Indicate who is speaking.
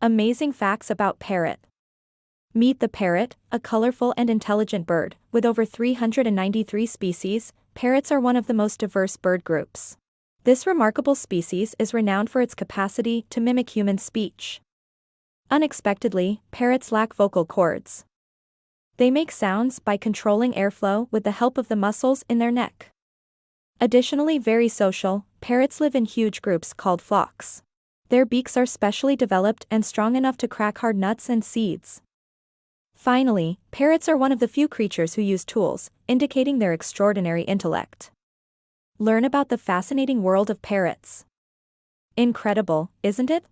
Speaker 1: Amazing facts about parrot. Meet the parrot, a colorful and intelligent bird. With over 393 species, parrots are one of the most diverse bird groups. This remarkable species is renowned for its capacity to mimic human speech. Unexpectedly, parrots lack vocal cords. They make sounds by controlling airflow with the help of the muscles in their neck. Additionally, very social, parrots live in huge groups called flocks. Their beaks are specially developed and strong enough to crack hard nuts and seeds. Finally, parrots are one of the few creatures who use tools, indicating their extraordinary intellect. Learn about the fascinating world of parrots. Incredible, isn't it?